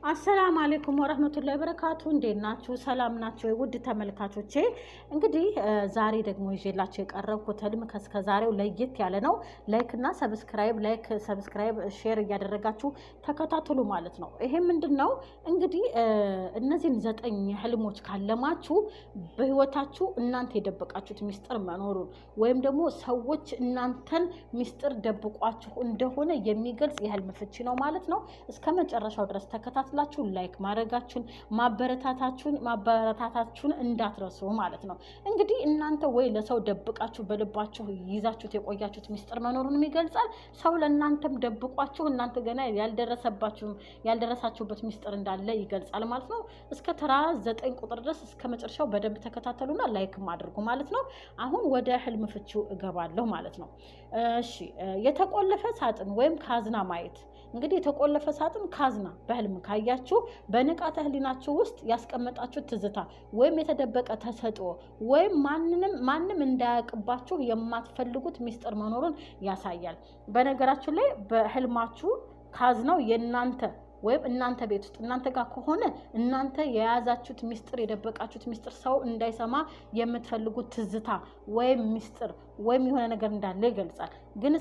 አሰላሙ አለይኩም ወራህመቱላሂ ወበረካቱ። እንዴት ናችሁ? ሰላም ናችሁ? ውድ ተመልካቾቼ እንግዲህ ዛሬ ደግሞ ይዤላችሁ የቀረብኩት ህልም ከዛሬው ለየት ያለ ነው። ላይክ ሰብስክራይብ ሼር እያደረጋችሁ ተከታተሉ ማለት ነው። ይሄ ምንድነው? እንግዲህ እነዚህን 9 ህልሞች ካለማችሁ በህይወታችሁ እናንተ የደበቃችሁት ሚስጥር መኖሩን ወይም ደግሞ ሰዎች እናንተን ሚስጥር ደብቋችሁ እንደሆነ የሚገልጽ የህልም ፍቺ ነው ማለት ነው። እስከ መጨረሻው ድረስ ተከታተሉ። ላይክ ማድረጋችሁን ማበረታታችሁን እንዳትረሱ ማለት ነው። እንግዲህ እናንተ ወይ ለሰው ደብቃችሁ በልባችሁ ይዛችሁት የቆያችሁት ሚስጥር መኖሩን ይገልጻል። ሰው ለእናንተም ደብቋችሁ እናንተ ገና ያልደረሳችሁበት ሚስጥር እንዳለ ይገልጻል ማለት ነው። እስከ ተራ 9 ቁጥር ድረስ እስከ መጨረሻው በደንብ ተከታተሉና ላይክ ማድረጉ ማለት ነው። አሁን ወደ ህልም ፍቺው እገባለሁ ማለት ነው። እሺ፣ የተቆለፈ ሳጥን ወይም ካዝና ማየት። እንግዲህ የተቆለፈ ሳጥን ካዝና በህልም ካያችሁ በንቃተ ህሊናችሁ ውስጥ ያስቀመጣችሁ ትዝታ ወይም የተደበቀ ተሰጥኦ ወይም ማንም እንዳያውቅባችሁ የማትፈልጉት ሚስጥር መኖሩን ያሳያል። በነገራችሁ ላይ በህልማችሁ ካዝናው የናንተ ወይም እናንተ ቤት ውስጥ እናንተ ጋር ከሆነ እናንተ የያዛችሁት ሚስጥር የደበቃችሁት ሚስጥር ሰው እንዳይሰማ የምትፈልጉት ትዝታ ወይም ሚስጥር ወይም የሆነ ነገር እንዳለ ይገልጻል። ግን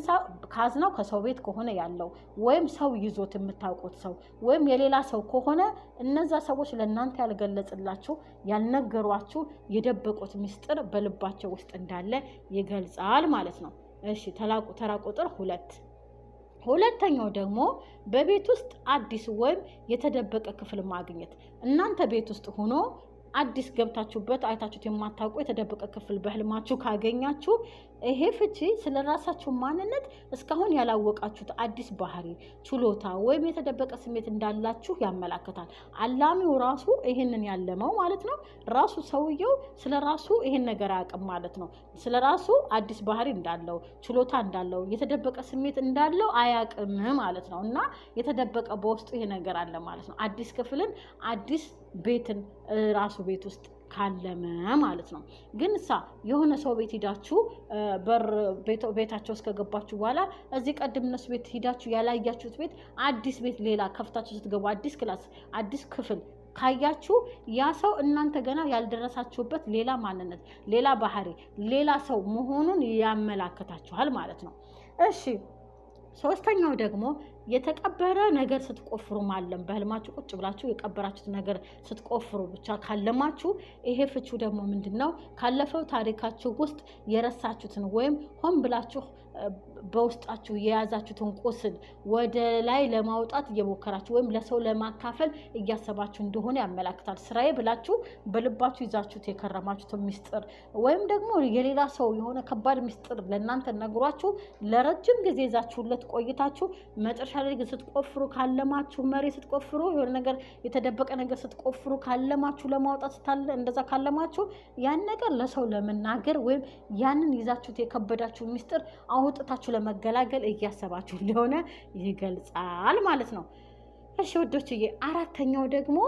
ካዝናው ከሰው ቤት ከሆነ ያለው ወይም ሰው ይዞት የምታውቁት ሰው ወይም የሌላ ሰው ከሆነ እነዛ ሰዎች ለእናንተ ያልገለጽላችሁ ያልነገሯችሁ የደበቁት ሚስጥር በልባቸው ውስጥ እንዳለ ይገልጻል ማለት ነው። እሺ፣ ተራ ቁጥር 2። ሁለተኛው ደግሞ በቤት ውስጥ አዲስ ወይም የተደበቀ ክፍል ማግኘት። እናንተ ቤት ውስጥ ሆኖ አዲስ ገብታችሁበት አይታችሁት የማታውቁ የተደበቀ ክፍል በህልማችሁ ካገኛችሁ ይሄ ፍቺ ስለራሳችሁ ማንነት እስካሁን ያላወቃችሁት አዲስ ባህሪ፣ ችሎታ ወይም የተደበቀ ስሜት እንዳላችሁ ያመላክታል። አላሚው ራሱ ይሄንን ያለመው ማለት ነው። ራሱ ሰውየው ስለራሱ ይሄን ነገር አያውቅም ማለት ነው። ስለራሱ አዲስ ባህሪ እንዳለው፣ ችሎታ እንዳለው፣ የተደበቀ ስሜት እንዳለው አያውቅም ማለት ነው። እና የተደበቀ በውስጡ ይሄ ነገር አለ ማለት ነው። አዲስ ክፍልን አዲስ ቤትን ራሱ ቤት ውስጥ ካለመ ማለት ነው። ግን የሆነ ሰው ቤት ሂዳችሁ ቤታቸው ውስጥ ከገባችሁ በኋላ እዚህ ቀድም እነሱ ቤት ሂዳችሁ ያላያችሁት ቤት አዲስ ቤት ሌላ ከፍታችሁ ስትገቡ አዲስ ክላስ አዲስ ክፍል ካያችሁ ያ ሰው እናንተ ገና ያልደረሳችሁበት ሌላ ማንነት፣ ሌላ ባህሪ፣ ሌላ ሰው መሆኑን ያመላክታችኋል ማለት ነው። እሺ፣ ሶስተኛው ደግሞ የተቀበረ ነገር ስትቆፍሩ ማለም። በህልማችሁ ቁጭ ብላችሁ የቀበራችሁት ነገር ስትቆፍሩ ብቻ ካለማችሁ ይሄ ፍቺው ደግሞ ምንድነው? ካለፈው ታሪካችሁ ውስጥ የረሳችሁትን ወይም ሆን ብላችሁ በውስጣችሁ የያዛችሁትን ቁስል ወደ ላይ ለማውጣት እየሞከራችሁ ወይም ለሰው ለማካፈል እያሰባችሁ እንደሆነ ያመላክታል። ስራዬ ብላችሁ በልባችሁ ይዛችሁት የከረማችሁትን ሚስጥር ወይም ደግሞ የሌላ ሰው የሆነ ከባድ ሚስጥር ለእናንተ ነግሯችሁ ለረጅም ጊዜ ይዛችሁለት ቆይታችሁ መጨረሻ ላይ ስትቆፍሩ ካለማችሁ መሬት ስትቆፍሩ የሆነ ነገር የተደበቀ ነገር ስትቆፍሩ ካለማችሁ ለማውጣት እንደዛ ካለማችሁ ያን ነገር ለሰው ለመናገር ወይም ያንን ይዛችሁት የከበዳችሁ ሚስጥር አውጥታችሁ ለመገላገል እያሰባችሁ እንደሆነ ይገልጻል ማለት ነው። እሺ ወዶችዬ፣ አራተኛው ደግሞ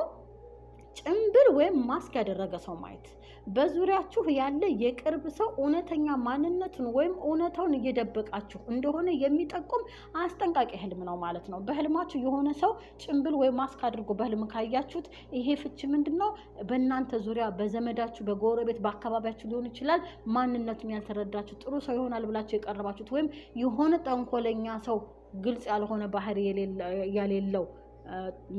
ጭምብል ወይም ማስክ ያደረገ ሰው ማየት። በዙሪያችሁ ያለ የቅርብ ሰው እውነተኛ ማንነቱን ወይም እውነታውን እየደበቃችሁ እንደሆነ የሚጠቁም አስጠንቃቂ ህልም ነው ማለት ነው። በህልማችሁ የሆነ ሰው ጭምብል ወይም ማስክ አድርጎ በህልም ካያችሁት ይሄ ፍቺ ምንድነው? በእናንተ ዙሪያ በዘመዳችሁ፣ በጎረቤት፣ በአካባቢያችሁ ሊሆን ይችላል ማንነቱን ያልተረዳችሁ ጥሩ ሰው ይሆናል ብላችሁ የቀረባችሁት ወይም የሆነ ጠንኮለኛ ሰው ግልጽ ያልሆነ ባህሪ የሌለው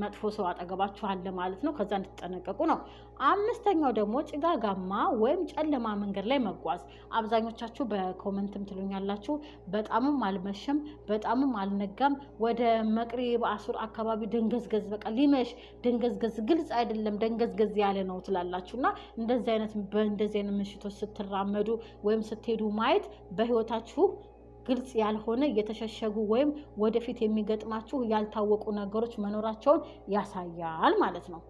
መጥፎ ሰው አጠገባችሁ አለ ማለት ነው። ከዛ እንድትጠነቀቁ ነው። አምስተኛው ደግሞ ጭጋጋማ ወይም ጨለማ መንገድ ላይ መጓዝ። አብዛኞቻችሁ በኮመንትም ትሉኛላችሁ በጣምም አልመሸም በጣምም አልነጋም፣ ወደ መቅሪብ አሱር አካባቢ ደንገዝገዝ በቃ ሊመሽ ደንገዝገዝ ግልጽ አይደለም ደንገዝገዝ ያለ ነው ትላላችሁና እንደዚህ አይነት ምሽቶች ስትራመዱ ወይም ስትሄዱ ማየት በህይወታችሁ ግልጽ ያልሆነ የተሸሸጉ ወይም ወደፊት የሚገጥማችሁ ያልታወቁ ነገሮች መኖራቸውን ያሳያል ማለት ነው።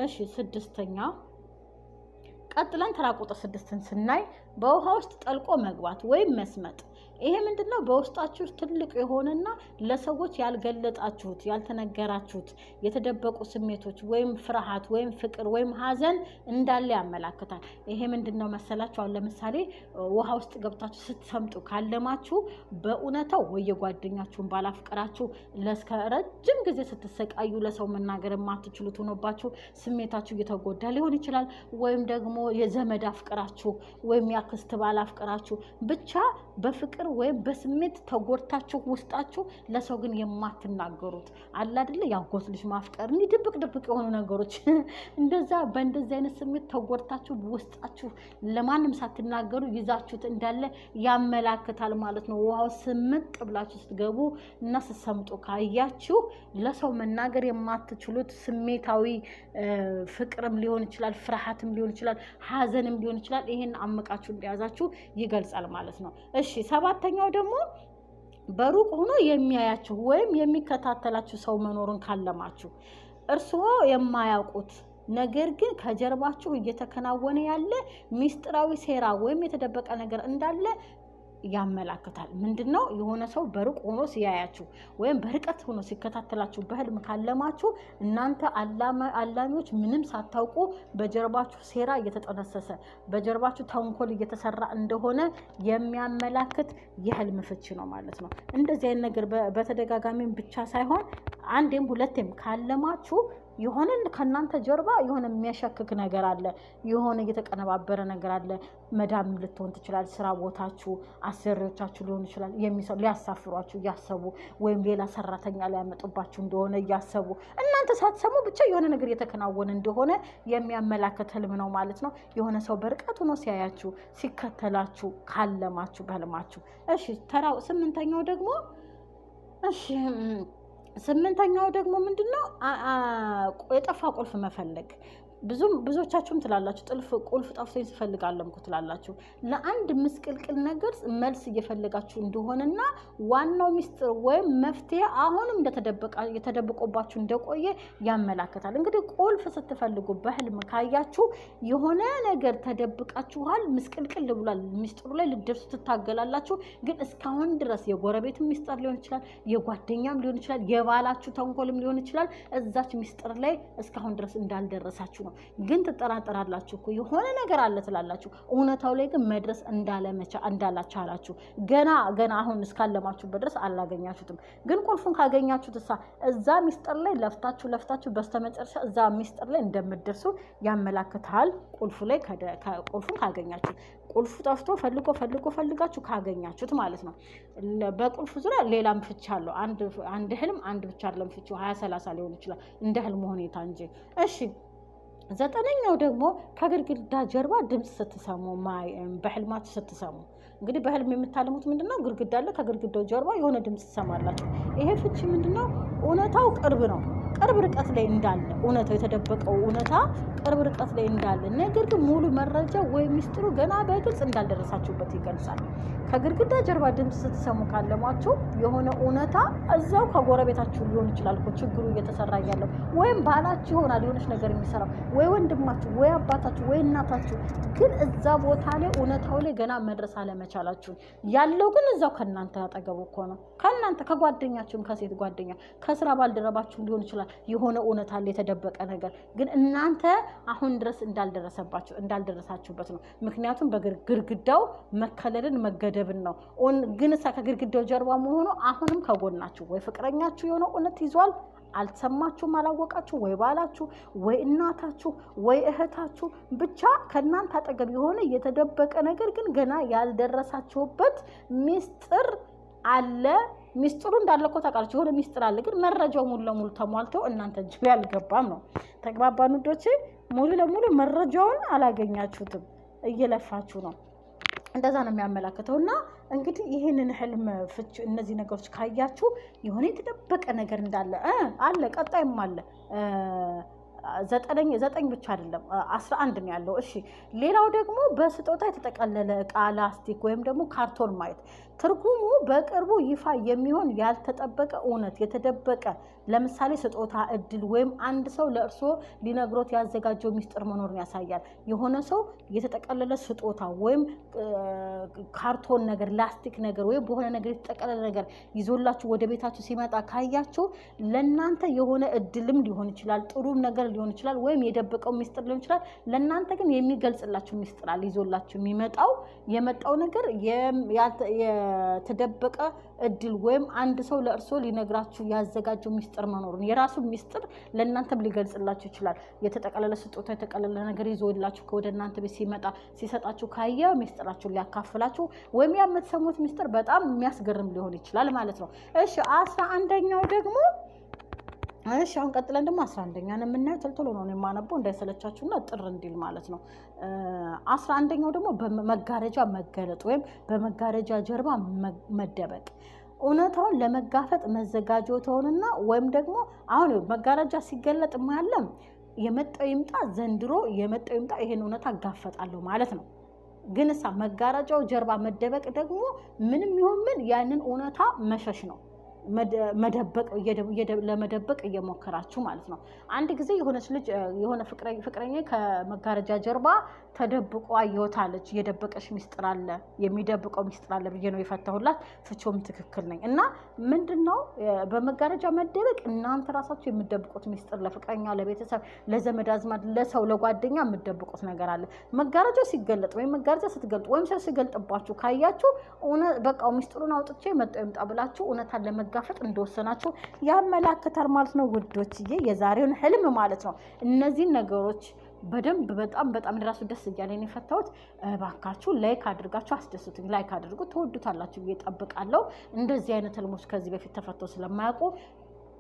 እሺ፣ 6ኛ ቀጥለን ተራ ቁጥር 6ን ስናይ በውሃ ውስጥ ጠልቆ መግባት ወይም መስመጥ። ይሄ ምንድነው? በውስጣችሁ ትልቅ የሆነና ለሰዎች ያልገለጣችሁት ያልተነገራችሁት የተደበቁ ስሜቶች ወይም ፍርሃት ወይም ፍቅር ወይም ሀዘን እንዳለ ያመላክታል። ይሄ ምንድነው መሰላችሁ? አሁን ለምሳሌ ውሃ ውስጥ ገብታችሁ ስትሰምጡ ካለማችሁ በእውነታው ወይ የጓደኛችሁን ባላፍቀራችሁ ለስከ ረጅም ጊዜ ስትሰቃዩ ለሰው መናገር የማትችሉት ሆኖባችሁ ስሜታችሁ እየተጎዳ ሊሆን ይችላል። ወይም ደግሞ የዘመድ አፍቅራችሁ ወይም ያክስት ባላፍቀራችሁ ብቻ በፍቅር ወይም በስሜት ተጎድታችሁ ውስጣችሁ ለሰው ግን የማትናገሩት አለ አይደለ? ያጎት ልጅ ማፍቀር እንዲህ ድብቅ የሆኑ ነገሮች እንደዛ በእንደዚህ አይነት ስሜት ተጎድታችሁ ውስጣችሁ ለማንም ሳትናገሩ ይዛችሁት እንዳለ ያመላክታል ማለት ነው። ውሃው ስምጥ ብላችሁ ስትገቡ እና ስትሰምጡ ካያችሁ ለሰው መናገር የማትችሉት ስሜታዊ ፍቅርም ሊሆን ይችላል፣ ፍርሃትም ሊሆን ይችላል፣ ሀዘንም ሊሆን ይችላል። ይሄን አመቃችሁ እንደያዛችሁ ይገልጻል ማለት ነው። እሺ ሰባተኛው ደግሞ በሩቅ ሆኖ የሚያያችሁ ወይም የሚከታተላችሁ ሰው መኖሩን ካለማችሁ እርስዎ የማያውቁት ነገር ግን ከጀርባችሁ እየተከናወነ ያለ ሚስጥራዊ ሴራ ወይም የተደበቀ ነገር እንዳለ ያመላክታል። ምንድነው? የሆነ ሰው በሩቅ ሆኖ ሲያያችሁ ወይም በርቀት ሆኖ ሲከታተላችሁ በህልም ካለማችሁ እናንተ አላሚዎች ምንም ሳታውቁ በጀርባችሁ ሴራ እየተጠነሰሰ በጀርባችሁ ተንኮል እየተሰራ እንደሆነ የሚያመላክት የህልም ፍቺ ነው ማለት ነው። እንደዚህ አይነት ነገር በተደጋጋሚም ብቻ ሳይሆን አንዴም ሁለቴም ካለማችሁ የሆነ ከናንተ ጀርባ የሆነ የሚያሸክክ ነገር አለ፣ የሆነ እየተቀነባበረ ነገር አለ። መዳም ልትሆን ትችላል፣ ስራ ቦታችሁ አሰሪዎቻችሁ ሊሆን ይችላል፣ ሊያሳፍሯችሁ እያሰቡ ወይም ሌላ ሰራተኛ ሊያመጡባችሁ እንደሆነ እያሰቡ እናንተ ሳትሰሙ ብቻ የሆነ ነገር እየተከናወነ እንደሆነ የሚያመላክት ህልም ነው ማለት ነው። የሆነ ሰው በርቀት ሆኖ ሲያያችሁ ሲከተላችሁ ካለማችሁ በህልማችሁ። እሺ ተራው ስምንተኛው ደግሞ ምንድነው? የጠፋ ቁልፍ መፈለግ። ብዙዎቻችሁም ትላላችሁ ቁልፍ ጠፍቶኝ ስፈልጋለሁ ትላላችሁ። ለአንድ ምስቅልቅል ነገር መልስ እየፈለጋችሁ እንደሆነና ዋናው ሚስጥር ወይም መፍትሄ አሁንም የተደበቀባችሁ እንደቆየ ያመላክታል። እንግዲህ ቁልፍ ስትፈልጉ በህልም ካያችሁ የሆነ ነገር ተደብቃችኋል፣ ምስቅልቅል ብሏል፣ ሚስጥሩ ላይ ልደርሱ ትታገላላችሁ። ግን እስካሁን ድረስ የጎረቤት ሚስጥር ሊሆን ይችላል፣ የጓደኛም ሊሆን ይችላል፣ የባላችሁ ተንኮልም ሊሆን ይችላል። እዛች ሚስጥር ላይ እስካሁን ድረስ እንዳልደረሳችሁ ነው። ግን ትጠራጠራላችሁ እኮ የሆነ ነገር አለ ትላላችሁ። እውነታው ላይ ግን መድረስ እንዳላቻላችሁ ገና አሁን እስካለማችሁበት ድረስ አላገኛችሁትም። ግን ቁልፉን ካገኛችሁት እዛ ሚስጥር ላይ ለፍታችሁ በስተመጨረሻ እዛ ሚስጥር ላይ እንደምትደርሱ ያመላክታል። ቁልፉን ካገኛችሁ ቁልፉ ጠፍቶ ፈልጋችሁ ካገኛችሁት ማለት ነው። በቁልፉ ዙሪያ ሌላም ፍቺ አለው። አንድ ህልም አንድ ብቻ አይደለም ፍቺው 20-30 ሊሆን ይችላል እንደ ህልሙ ሁኔታ እንጂ። እሺ ዘጠነኛው ደግሞ ከግድግዳ ጀርባ ድምጽ ስትሰሙ በህልማችሁ ስትሰሙ። እንግዲህ በህልም የምታልሙት ምንድነው? ግድግዳ አለ፣ ከግድግዳው ጀርባ የሆነ ድምጽ ትሰማላችሁ። ይሄ ፍቺ ምንድነው? እውነታው ቅርብ ርቀት ላይ እንዳለ እውነታው የተደበቀው እውነታ ቅርብ ርቀት ላይ እንዳለ ነገር ግን ሙሉ መረጃ ወይ ሚስጥሩ ገና በግልጽ እንዳልደረሳችሁበት ይገልጻል። ከግድግዳ ጀርባ ድምጽ ስትሰሙ ካለማችሁ የሆነ እውነታ እዛው ከጎረቤታችሁ ሊሆን ይችላል እኮ ችግሩ እየተሰራ ያለው ወይም ባላችሁ ይሆናል የሆነች ነገር የሚሰራው ወይ ወንድማችሁ ወይ አባታችሁ ወይ እናታችሁ፣ ግን እዛ ቦታ ላይ እውነታው ላይ ገና መድረስ አለመቻላችሁ ያለው ግን እዛው ከናንተ አጠገቡ እኮ ነው። ከናንተ ከጓደኛችሁም ከሴት ጓደኛ ከስራ ባልደረባችሁም ሊሆን ይችላል የሆነ እውነታ አለ የተደበቀ ነገር፣ ግን እናንተ አሁን ድረስ እንዳልደረሳችሁበት ነው። ምክንያቱም በግድግዳው መከለልን መገደብን ነው። ግን ከግድግዳው ጀርባ መሆኑ አሁንም ከጎናችሁ ወይ ፍቅረኛችሁ የሆነ እውነት ይዟል፣ አልሰማችሁም፣ አላወቃችሁ፣ ወይ ባላችሁ ወይ እናታችሁ ወይ እህታችሁ ብቻ ከናንተ አጠገብ የሆነ የተደበቀ ነገር ግን ገና ያልደረሳችሁበት ሚስጥር አለ። ሚስጥሩ እንዳለ እኮ ታውቃላችሁ። የሆነ ሚስጥር አለ ግን መረጃው ሙሉ ለሙሉ ተሟልቶ እናንተ እጅ ላይ አልገባም ነው። ተግባባን ውዶቼ? ሙሉ ለሙሉ መረጃውን አላገኛችሁትም፣ እየለፋችሁ ነው። እንደዛ ነው የሚያመላክተውና እንግዲህ ይሄንን ህልም ፍቺ እነዚህ ነገሮች ካያችሁ የሆነ የተደበቀ ነገር እንዳለ አለ። ቀጣይም አለ። ዘጠኝ ብቻ አይደለም 11 ነው ያለው። እሺ ሌላው ደግሞ በስጦታ የተጠቀለለ እቃ ላስቲክ ወይም ደግሞ ካርቶን ማየት ትርጉሙ በቅርቡ ይፋ የሚሆን ያልተጠበቀ እውነት የተደበቀ ለምሳሌ ስጦታ እድል ወይም አንድ ሰው ለእርሶ ሊነግሮት ያዘጋጀው ሚስጥር መኖርን ያሳያል። የሆነ ሰው የተጠቀለለ ስጦታ ወይም ካርቶን ነገር ላስቲክ ነገር ወይም በሆነ ነገር የተጠቀለለ ነገር ይዞላችሁ ወደ ቤታችሁ ሲመጣ ካያችሁ ለናንተ የሆነ እድልም ሊሆን ይችላል፣ ጥሩም ነገር ሊሆን ይችላል፣ ወይም የደበቀው ሚስጥር ሊሆን ይችላል። ለናንተ ግን የሚገልጽላችሁ ሚስጥር አለ ይዞላችሁ የመጣው ነገር የተደበቀ እድል ወይም አንድ ሰው ለእርሶ ሊነግራችሁ ያዘጋጀው ሚስጥር መኖሩን የራሱ ሚስጥር ለእናንተም ሊገልጽላችሁ ይችላል። የተጠቀለለ ስጦታ የተጠቀለለ ነገር ይዞላችሁ ወደ እናንተ ቤት ሲመጣ ሲሰጣችሁ ካየ ሚስጥራችሁን ሊያካፍላችሁ ወይም የምትሰሙት ሚስጥር በጣም የሚያስገርም ሊሆን ይችላል ማለት ነው። እሺ 11ኛው ደግሞ አሁን ቀጥለን ደግሞ 11ኛ ነው የምናየው። ቶሎ ነው የማነበው እንዳይሰለቻችሁና ጥር እንዲል ማለት ነው። 11ኛው ደግሞ በመጋረጃ መገለጥ ወይም በመጋረጃ ጀርባ መደበቅ እውነታውን ለመጋፈጥ መዘጋጀትዎንና ወይም ደግሞ አሁን መጋረጃ ሲገለጥ ማለም የመጣው ይምጣ ዘንድሮ የመጣው ይምጣ ይሄን እውነታ አጋፈጣለሁ ማለት ነው። ግን መጋረጃው ጀርባ መደበቅ ደግሞ ምንም ይሁን ምን ያንን እውነታ መሸሽ ነው። መደበቅ ለመደበቅ እየሞከራችሁ ማለት ነው። አንድ ጊዜ የሆነች ልጅ የሆነ ፍቅረኛ ከመጋረጃ ጀርባ ተደብቆ አየውታለች። የደበቀሽ ሚስጥር አለ የሚደብቀው ሚስጥር አለ ብዬ ነው የፈታሁላት። ፍቾም ትክክል ነኝ። እና ምንድነው በመጋረጃ መደበቅ እናንተ ራሳችሁ የምትደብቁት ሚስጥር ለፍቅረኛ፣ ለቤተሰብ፣ ለዘመድ አዝማድ፣ ለሰው ለጓደኛ የምትደብቁት ነገር አለ። መጋረጃው ሲገለጥ ወይም መጋረጃ ስትገልጡ ወይም ሰው ሲገልጥባችሁ ካያችሁ በቃ ሚስጥሩን አውጥቼ መጣ ይምጣ ብላችሁ እውነታን ለመጋፈጥ እንደወሰናችሁ ያመላክታል ማለት ነው ውዶችዬ። የዛሬውን ህልም ማለት ነው እነዚህ ነገሮች በደንብ በጣም ለራሱ ደስ እያለኝ የፈታሁት። ባካችሁ ላይክ አድርጋችሁ አስደስቱኝ። ላይክ አድርጉ፣ ተወዱታላችሁ ብዬ እጠብቃለሁ። እንደዚህ አይነት ህልሞች ከዚህ በፊት ተፈተው ስለማያውቁ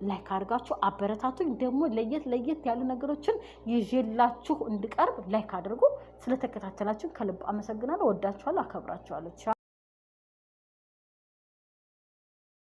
ላይክ አድርጋችሁ አበረታቱኝ። ደግሞ ለየት ያሉ ነገሮችን ይዤላችሁ እንድቀርብ ላይክ አድርጉ። ስለተከታተላችሁ ከልብ አመሰግናለሁ። ወዳችኋለሁ፣ አከብራችኋለሁ። ቻው።